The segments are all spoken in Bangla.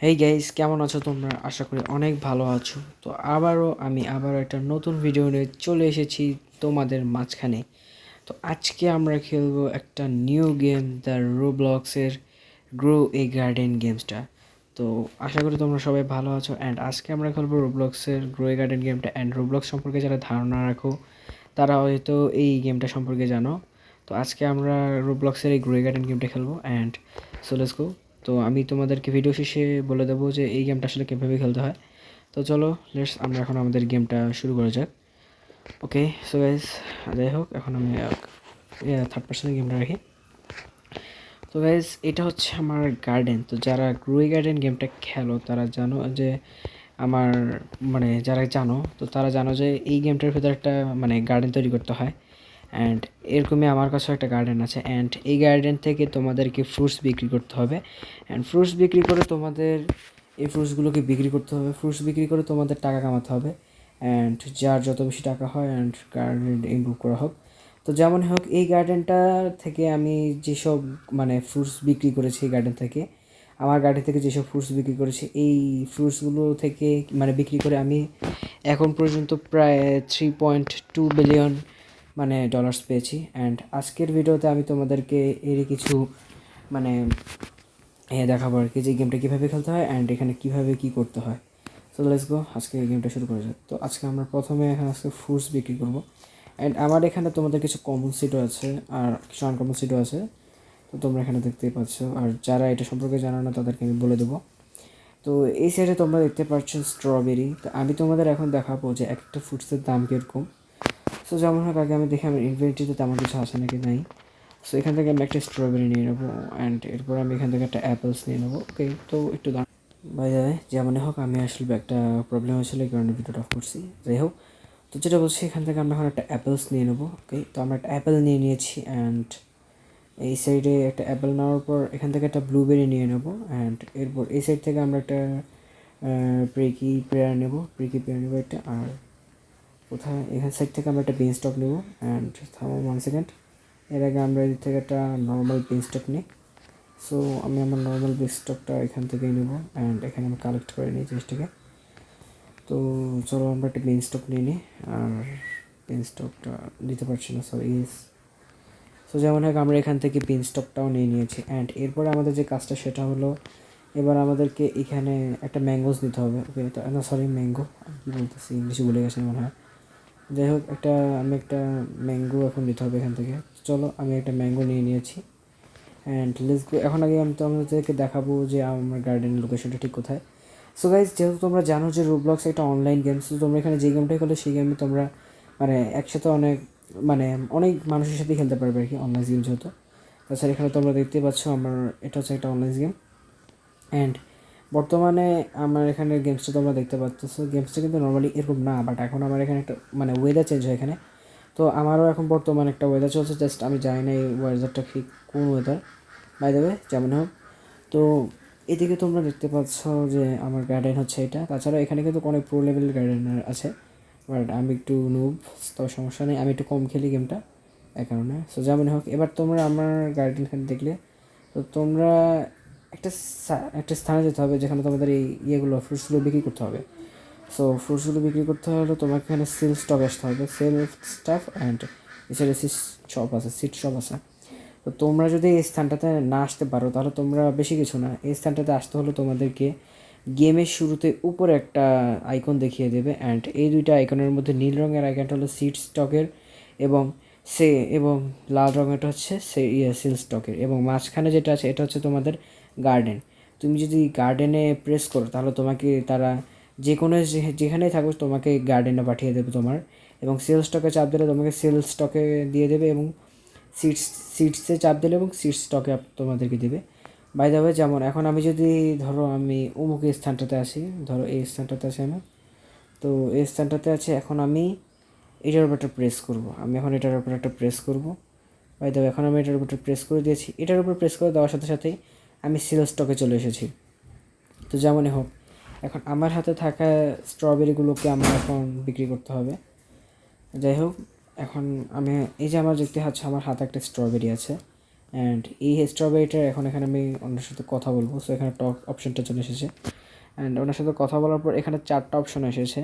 হেই গাইস, কেমন আছো তোমরা? আশা করি অনেক ভালো আছো। তো আমি আবারও একটা নতুন ভিডিও নিয়ে চলে এসেছি তোমাদের মাঝখানে। তো আজকে আমরা খেলবো একটা নিউ গেম, দ্য রোব্লক্সের গ্রো এ গার্ডেন গেমসটা। তো আশা করি তোমরা সবাই ভালো আছো। অ্যান্ড আজকে আমরা খেলবো রোব্লক্সের গ্রো এ গার্ডেন গেমটা। অ্যান্ড রোব্লক্স সম্পর্কে যারা ধারণা রাখো তারা হয়তো এই গেমটা সম্পর্কে জানো। তো আজকে আমরা রোব্লক্সের এই গ্রো এ গার্ডেন গেমটা খেলবো। And so let's go. তো আমি তোমাদেরকে ভিডিও শেষে বলে দেবো যে এই গেমটা আসলে কীভাবে খেলতে হয়। তো চলো আমরা এখন আমাদের গেমটা শুরু করা যাক। ওকে, সো গাইস, যাই হোক, এখন আমি থার্ড পার্সনের গেমটা রাখি। তো গাইস, এটা হচ্ছে আমার গার্ডেন। তো যারা গ্রোই গার্ডেন গেমটা খেলো তারা জানো যে আমার যারা জানো তো তারা জানো যে এই গেমটার ভিতরে একটা গার্ডেন তৈরি করতে হয়। অ্যান্ড এরকমই আমার কাছেও একটা গার্ডেন আছে। অ্যান্ড এই গার্ডেন থেকে তোমাদেরকে ফ্রুটস বিক্রি করতে হবে। অ্যান্ড ফ্রুটস বিক্রি করে তোমাদের এই ফ্রুটসগুলোকে বিক্রি করতে হবে। ফ্রুটস বিক্রি করে তোমাদের টাকা কামাতে হবে। অ্যান্ড যার যত বেশি টাকা হয় অ্যান্ড গার্ডেন ইমপ্রুভ করা হোক। তো যেমন হোক, এই গার্ডেনটা থেকে আমি যেসব ফ্রুটস বিক্রি করেছি এই গার্ডেন থেকে, আমার গার্ডেন থেকে যেসব ফ্রুটস বিক্রি করেছি এই ফ্রুটসগুলো থেকে বিক্রি করে আমি এখন পর্যন্ত প্রায় 3.2 বিলিয়ন ডলার্স পেয়েছি। অ্যান্ড আজকের ভিডিওতে আমি তোমাদেরকে এরই কিছু মানে দেখাবো আর কি, যে গেমটা কীভাবে খেলতে হয় অ্যান্ড এখানে কীভাবে কী করতে হয়। সো লেটস গো, আজকে এই গেমটা শুরু করা যাক। তো আজকে আমরা প্রথমে এখানে আজকে ফ্রুটস বিক্রি করবো। অ্যান্ড আমার এখানে তোমাদের কিছু কমন সিটও আছে আর কিছু আনকমন সিটও আছে। তো তোমরা এখানে দেখতেই পাচ্ছ। আর যারা এটা সম্পর্কে জানো না তাদেরকে আমি বলে দেবো। তো এই সাইডে তোমরা দেখতে পাচ্ছ স্ট্রবেরি। তো আমি তোমাদের এখন দেখাবো যে এক একটা ফ্রুটসের দাম কীরকম। সো যেমন হোক, আগে আমি দেখি আমার ইনভেন্টরিতে তেমন কিছু আছে নাকি নাই। সো এখান থেকে আমি একটা স্ট্রবেরি নিয়ে নেবো। অ্যান্ড এরপর আমি এখান থেকে একটা অ্যাপেলস নিয়ে নেবো। ওকে, তো একটু দাম বাই যায়। যেমন হোক, আমি আসলে একটা প্রবলেম হয়েছিল এই কারণে ভিডিওটা অফ করছি। যাই হোক, তো যেটা বলছি, এখান থেকে আমরা এখন একটা অ্যাপেলস নিয়ে নেবো। ওকে, তো আমরা একটা অ্যাপেল নিয়ে নিয়েছি। অ্যান্ড এই সাইডে একটা অ্যাপেল নেওয়ার পর এখান থেকে একটা ব্লুবেরি নিয়ে নেবো। অ্যান্ড এরপর এই সাইড থেকে আমরা একটা প্রিকি পেয়ার নেবো একটা। আর কোথায়, এখান সাইড থেকে আমরা একটা বিন স্টক নেবো। অ্যান্ড থামো 1 সেকেন্ড, এর আগে আমরা এদিক থেকে একটা নর্মাল বিন স্টক নিই। সো আমি আমার নর্মাল বিন স্টকটা এখান থেকেই নেবো। অ্যান্ড এখানে আমি কালেক্ট করে নিই জিনিসটাকে। তো চলো আমরা একটা বিন স্টক নিয়ে নিই। আর বিন স্টকটা দিতে পারছি না, সরি ইয়েস। সো যেমন হোক, আমরা এখান থেকে বিন স্টকটাও নিয়ে নিয়েছি। অ্যান্ড এরপরে আমাদের যে কাজটা সেটা হলো, এবার আমাদেরকে এখানে একটা ম্যাঙ্গোস নিতে হবে। ওকে, তো না সরি, ম্যাঙ্গো কী বলতেছি, ইংলিশে ভুলে গেছি মনে হয়। যাই হোক, আমি একটা ম্যাঙ্গো এখন নিতে হবে এখান থেকে। চলো, আমি একটা ম্যাঙ্গো নিয়ে নিয়েছি। And let's go. এখন আগে আমি তোমাদেরকে দেখাবো যে আমার গার্ডেন লোকেশনটা ঠিক কোথায়। সো গাইজ, যেহেতু তোমরা জানো যে রোব্লক্স একটা অনলাইন গেম, সো তোমরা এখানে যে গেমটাই খেলো সেই গেমে তোমরা একসাথে মানে অনেক মানুষের সাথেই খেলতে পারবে আর কি, অনলাইন গেম যেহেতু। তাছাড়া এখানে তোমরা দেখতে পাচ্ছ আমার এটা হচ্ছে একটা অনলাইন গেম। অ্যান্ড বর্তমানে আমার এখানে গেমসটা তোমরা দেখতে পাচ্ছ। গেমসটা কিন্তু নর্মালি এরকম না, বাট এখন আমার এখানে একটা ওয়েদার চেঞ্জ হয় এখানে। তো আমারও এখন বর্তমানে একটা ওয়েদার চলছে, জাস্ট আমি জানি না এই ওয়েদারটা ঠিক কোন ওয়েদার, বাই দ্য ওয়ে। যেমন হোক, তো এদিকে তোমরা দেখতে পাচ্ছ যে আমার গার্ডেন হচ্ছে এটা। তাছাড়া এখানে কিন্তু অনেক প্রো লেভেলের গার্ডেনার আছে, বাট আমি একটু নুব, তো সমস্যা নেই, আমি একটু কম খেলি গেমটা এই কারণে। সো যেমন হোক, এবার তোমরা আমার গার্ডেন এখানে দেখলে, তো তোমরা একটা একটা স্থানে যেতে হবে যেখানে তোমাদের এই ইয়েগুলো ফ্রুটসগুলো বিক্রি করতে হবে। সো ফ্রুটসগুলো বিক্রি করতে হলে তোমাকে এখানে সেল স্টক আসতে হবে, সেল স্টাফ। অ্যান্ড এছাড়া সিট শপ আছে। তো তোমরা যদি এই স্থানটাতে না আসতে পারো তাহলে তোমরা বেশি কিছু না, এই স্থানটাতে আসতে হলে তোমাদেরকে গেমের শুরুতে উপরে একটা আইকন দেখিয়ে দেবে। অ্যান্ড এই দুইটা আইকনের মধ্যে নীল রঙের আইকনটা হলো সিট স্টকের, এবং এবং লাল রঙেরটা হচ্ছে সেল স্টকের, এবং মাঝখানে যেটা আছে এটা হচ্ছে তোমাদের গার্ডেন। তুমি যদি গার্ডেনে প্রেস করো তাহলে তোমাকে তারা যে কোনো যেখানেই থাকো তোমাকে গার্ডেনে পাঠিয়ে দেবে তোমার, এবং সেল স্টকে চাপ দিলে তোমাকে সেল স্টকে দিয়ে দেবে, এবং সিটসে চাপ দিলে এবং সিট স্টকে তোমাদেরকে দেবে। বাই দ্য ওয়ে, যেমন এখন আমি যদি ধরো আমি অমুক এই স্থানটাতে আসি, ধরো এই স্থানটাতে আছি আমি, তো এই স্থানটাতে আছে, এখন আমি এটার উপর একটা প্রেস করব। আমি এখন এটার উপর একটা প্রেস করব। বাই দ্য ওয়ে, এখন আমি এটার উপর প্রেস করে দিয়েছি। এটার উপর প্রেস করে দেওয়ার সাথে সাথেই আমি সেল স্টকে চলে এসেছি। তো যেমনই হোক, এখন আমার হাতে থাকা স্ট্রবেরিগুলোকে আমার এখন বিক্রি করতে হবে। যাই হোক, এখন আমি এই যে আমার দেখতে হচ্ছে আমার হাতে একটা স্ট্রবেরি আছে। অ্যান্ড এই স্ট্রবেরিটার এখন এখানে আমি ওনার সাথে কথা বলবো। সো এখানে টক অপশনটা চলে এসেছে অ্যান্ড ওনার সাথে কথা বলার পর এখানে 4টা অপশন এসেছে।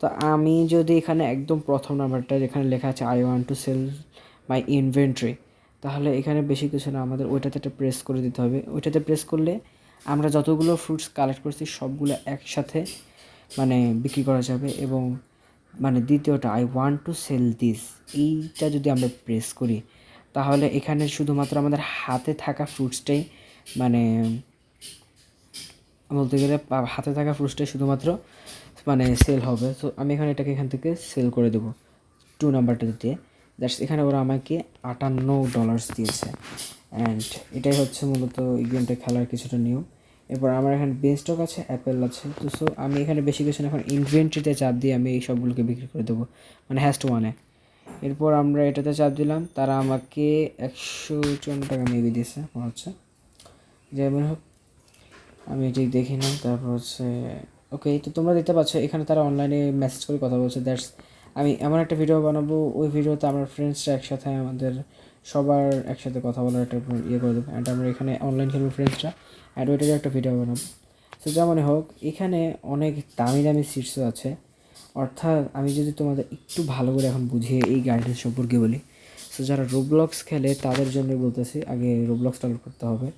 তো আমি যদি এখানে একদম প্রথম নাম্বারটা যেখানে লেখা আছে I want to sell my inventory, তাহলে এখানে বেশি কিছু না, আমাদের ওইটাতে একটা প্রেস করে দিতে হবে। ওইটাতে প্রেস করলে আমরা যতগুলো ফ্রুটস কালেক্ট করছি সবগুলো একসাথে মানে বিক্রি করা যাবে। এবং মানে দ্বিতীয়টা I want to sell this, এইটা যদি আমরা প্রেস করি তাহলে এখানে শুধুমাত্র আমাদের হাতে থাকা ফ্রুটসটাই মানে বলতে গেলে হাতে থাকা ফ্রুটসটাই শুধুমাত্র মানে সেল হবে। তো আমি এখানে এটাকে এখান থেকে সেল করে দেবো 2 নাম্বারটা দিয়ে। দ্যাটস এখানে ওরা আমাকে $58 দিয়েছে। অ্যান্ড এটাই হচ্ছে মূলত এই গেমটা খেলার কিছুটা নিয়ম। এরপর আমার এখানে বেনস্টক আছে, অ্যাপেল আছে। তো সো আমি এখানে বেশি কিছু না, এখন ইনভেন্টরিতে চাপ দিয়ে আমি এই সবগুলোকে বিক্রি করে দেবো, মানে হ্যাজ টু ওয়ানে। এরপর আমরা এটাতে চাপ দিলাম, তারা আমাকে $154 মেবি দিয়েছে মনে হচ্ছে, যেমন হোক আমি এটি দেখি না। তারপর হচ্ছে ওকে, তো তোমরা দেখতে পাচ্ছ এখানে তারা অনলাইনে মেসেজ করে কথা বলছে। দ্যাটস আমি এমন একটা ভিডিও বানাবো, ওই ভিডিওতে আমার ফ্রেন্ডসরা একসাথে আমাদের সবার একসাথে কথা বলার একটা ইয়ে করে দেবো। অ্যান্ড আমরা এখানে অনলাইন খেলবো ফ্রেন্ডসরা, অ্যান্ড ওইটারও একটা ভিডিও বানাবো। তো যেমনই হোক এখানে অনেক দামি দামি সিটসও আছে। অর্থাৎ আমি যদি তোমাদের একটু ভালো করে এখন বুঝিয়ে এই গাইডেন্স সম্পর্কে বলি, সো যারা রোবলক্স খেলে তাদের জন্য বলতেছি, আগে রোবলক্স ডাউনলোড করতে হবে।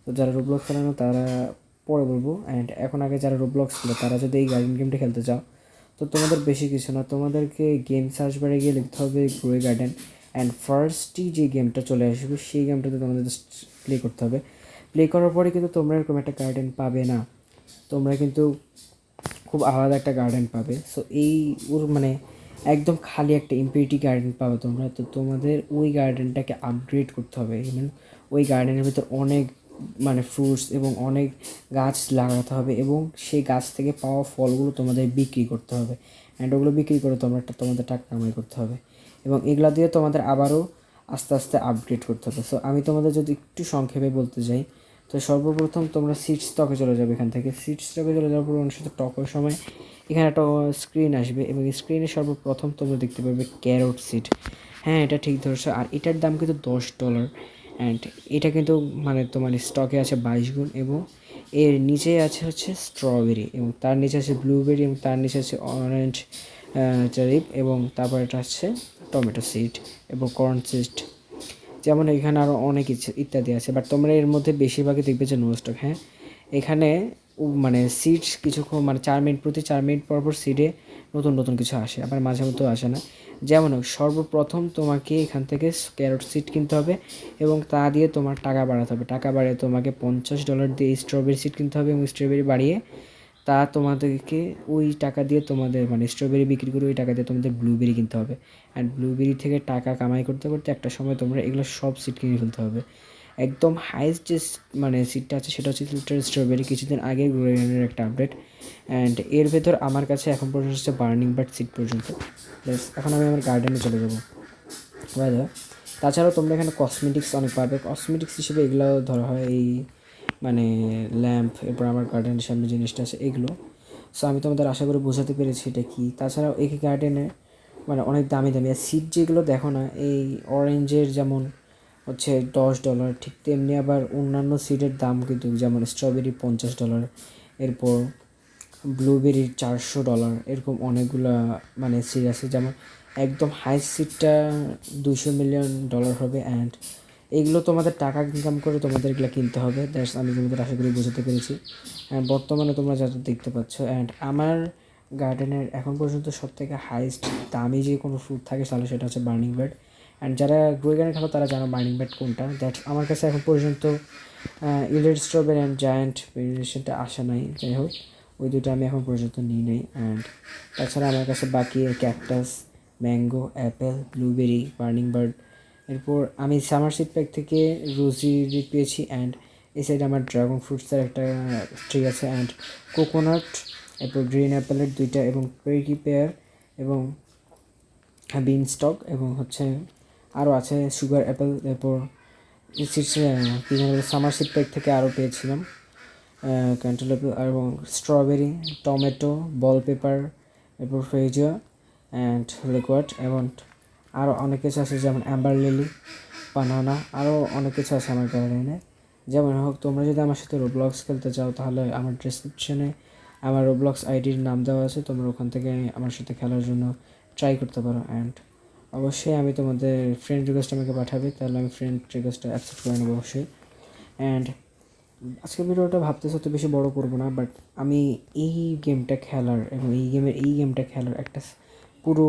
তো যারা রোবলক্স খেলে না তারা পরে বলবো। অ্যান্ড এখন আগে যারা রোবলক্স খেলে তারা যদি এই গার্ডেন গেমটা খেলতে চাও, তো তোমাদের বেশি কিছু না, তোমাদেরকে গেম সার্চ বারে গিয়ে লিখতে হবে গ্রোয়ে গার্ডেন। অ্যান্ড ফার্স্টই যে গেমটা চলে আসবে সেই গেমটাতে তোমাদের জাস্ট প্লে করতে হবে। প্লে করার পরে কিন্তু তোমরা এরকম একটা গার্ডেন পাবে না, তোমরা কিন্তু খুব আলাদা একটা গার্ডেন পাবে। সো এই ওর মানে একদম খালি একটা ইম্পিউরিটি গার্ডেন পাবে তোমরা। তো তোমাদের ওই গার্ডেনটাকে আপগ্রেড করতে হবে। ইভেন ওই গার্ডেনের ভিতর অনেক মানে ফ্রুটস এবং অনেক গাছ লাগাতে হবে, এবং সেই গাছ থেকে পাওয়া ফলগুলো তোমাদের বিক্রি করতে হবে। অ্যান্ড ওগুলো বিক্রি করে তোমাদের টাকা কামাই করতে হবে, এবং এগুলো দিয়ে তোমাদের আবারও আস্তে আস্তে আপগ্রেড করতে হবে। সো আমি তোমাদের যদি একটু সংক্ষেপে বলতে যাই, তো সর্বপ্রথম তোমরা সিট স্টকে চলে যাবে। এখান থেকে সিট স্টকে চলে যাওয়ার পর ওনার সাথে টকের সময় এখানে একটা স্ক্রিন আসবে, এবং স্ক্রিনে সর্বপ্রথম তোমরা দেখতে পাবে ক্যারট সিড। হ্যাঁ, এটা ঠিক ধরছো। আর এটার দাম কিন্তু $10। অ্যান্ড এটা কিন্তু মানে তোমার স্টকে আছে 22 গুণ, এবং এর নিচে আছে হচ্ছে স্ট্রবেরি, এবং তার নিচে আছে ব্লুবেরি, এবং তার নিচে আছে অরেঞ্জ চেরিপ, এবং তারপর এটা হচ্ছে টমেটো সিড এবং কর্ন সিড। যেমন এখানে আরও অনেক ইত্যাদি আছে, বাট তোমরা এর মধ্যে বেশিরভাগই দেখবে যে নো স্টক। হ্যাঁ, এখানে মানে সিডস কিছুক্ষণ মানে 4 মিনিট প্রতি 4 মিনিট পর পর সিডে নতুন নতুন কিছু আসে, আবার মাঝে মধ্যেও আসে না। যেমন হোক সর্বপ্রথম তোমাকে এখান থেকে ক্যারট সিড কিনতে হবে, এবং তা দিয়ে তোমার টাকা বাড়াতে হবে। টাকা বাড়িয়ে তোমাকে $50 দিয়ে স্ট্রবেরি সিড কিনতে হবে, এবং স্ট্রবেরি বাড়িয়ে তা তোমাদেরকে ওই টাকা দিয়ে তোমাদের মানে স্ট্রবেরি বিক্রি করে ওই টাকা দিয়ে তোমাদের ব্লুবেরি কিনতে হবে। অ্যান্ড ব্লুবেরি থেকে টাকা কামাই করতে করতে একটা সময় তোমরা এগুলো সব সিড কিনে ফেলতে হবে। একদম হাইস্ট যে মানে সিটটা আছে সেটা হচ্ছে স্ট্রবেরি, কিছুদিন আগে গ্রোয়ারের একটা আপডেট। অ্যান্ড এর ভেতর আমার কাছে এখন পর্যন্ত হচ্ছে বার্নিং বার্ড সিট পর্যন্ত। এখন আমি আমার গার্ডেনে চলে যাবো। তাছাড়াও তোমরা এখানে কসমেটিক্স অনেক পাবে। কসমেটিক্স হিসেবে এগুলো ধরা হয় এই মানে ল্যাম্প, এরপর আমার গার্ডেনের সামনে জিনিসটা আছে এগুলো। সো আমি তোমাদের আশা করি বোঝাতে পেরেছি এটা কী। তাছাড়াও এই গার্ডেনে মানে অনেক দামি দামি আর সিট যেগুলো দেখো না, এই অরেঞ্জের যেমন হচ্ছে $10, ঠিক তেমনি আবার অন্যান্য সিডের দাম কিন্তু, যেমন স্ট্রবেরি $50, এরপর ব্লুবেরির $400, এরকম অনেকগুলো মানে সিড আছে। যেমন একদম হাই সিটটা $200 মিলিয়ন হবে। অ্যান্ড এগুলো তোমাদের টাকা ইনকাম করে তোমাদের এগুলো কিনতে হবে। দ্যাটস আমি তোমাদের আশা করি বোঝাতে পেরেছি। অ্যান্ড বর্তমানে তোমরা যা দেখতে পাচ্ছ, অ্যান্ড আমার গার্ডেনের এখন পর্যন্ত সবথেকে হাইস্ট দামি যে কোনো ফ্রুট থাকে তাহলে সেটা হচ্ছে বার্নিং বার্ড। অ্যান্ড যারা গ্রো গার্ডেন খেলো তারা জানো বার্নিং বার্ড কোনটা। দ্যাট আমার কাছে এখন পর্যন্ত ইলেড স্ট্রবেরি অ্যান্ড জায়ান্ট ভেরিয়েশনটা আসা নাই। যাই হোক, ওই দুটো আমি এখন পর্যন্ত নিই নাই। অ্যান্ড তাছাড়া আমার কাছে বাকি cactus, mango, Apple, blueberry, burning bird. এরপর আমি সামার সিড প্যাক থেকে রোজি রিড পেয়েছি। অ্যান্ড এই সাইডে আমার ড্রাগন ফ্রুটসের একটা ট্রি আছে, অ্যান্ড কোকোনাট, এরপর গ্রিন অ্যাপেলের 2টা, এবং পেরিকি পেয়ার, এবং বিন স্টক, এবং হচ্ছে আরও আছে সুগার অ্যাপেল। এরপর সামার সিড প্যাক থেকে আরও পেয়েছিলাম ক্যান্টালুপ, এবং স্ট্রবেরি, টমেটো, বল পেপার, এরপর ফ্রেজিয়া অ্যান্ড লিকুয়াড, এবং আরও অনেক কিছু আছে যেমন অ্যাম্বার লিলি, বানানা, আরও অনেক কিছু আছে আমার গার্ডেনে। যেমন হোক, তোমরা যদি আমার সাথে রোবলক্স খেলতে চাও তাহলে আমার ডেসক্রিপশনে আমার রোবলক্স আইডির নাম দেওয়া আছে, তোমরা ওখান থেকে আমার সাথে খেলার জন্য ট্রাই করতে পারো। অ্যান্ড অবশ্যই আমি তোমাদের ফ্রেন্ড রিকোয়েস্ট আমাকে পাঠাবে, তাহলে আমি ফ্রেন্ড রিকোয়েস্টটা অ্যাকসেপ্ট করে নেবো অবশ্যই। অ্যান্ড আজকের ভিডিওটা ভাবতেছি অত বেশি বড় করবো না, বাট আমি এই গেমটা খেলার এবং এই গেমটা খেলার একটা পুরো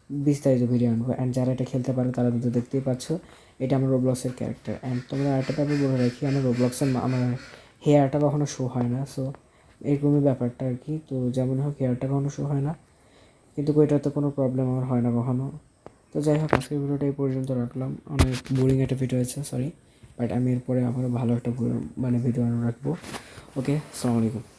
বিস্তারিত ভিডিও আনবো। অ্যান্ড যারা এটা খেলতে পারে তারা তো দেখতেই পাচ্ছ, এটা আমার রোবলক্সের ক্যারেক্টার। অ্যান্ড তোমরা একটা ব্যাপার বলে রাখি, আমার রোবলক্সের আমার হেয়ারটা কখনো শো হয় না, সো এরকমই ব্যাপারটা আর কি। তো যেমন হোক, হেয়ারটা কখনো শো হয় না, কিন্তু ওইটাতে কোনো প্রবলেম আমার হয় না কখনো। তো যাই হোক, আজকের ভিডিওটা এই পর্যন্ত রাখলাম। অনেক বোরিং একটা ভিডিও হয়েছে, সরি, বাট আমি এরপরে আবারও ভালো একটা ভিডিও রাখবো। ওকে, আসসালামু আলাইকুম।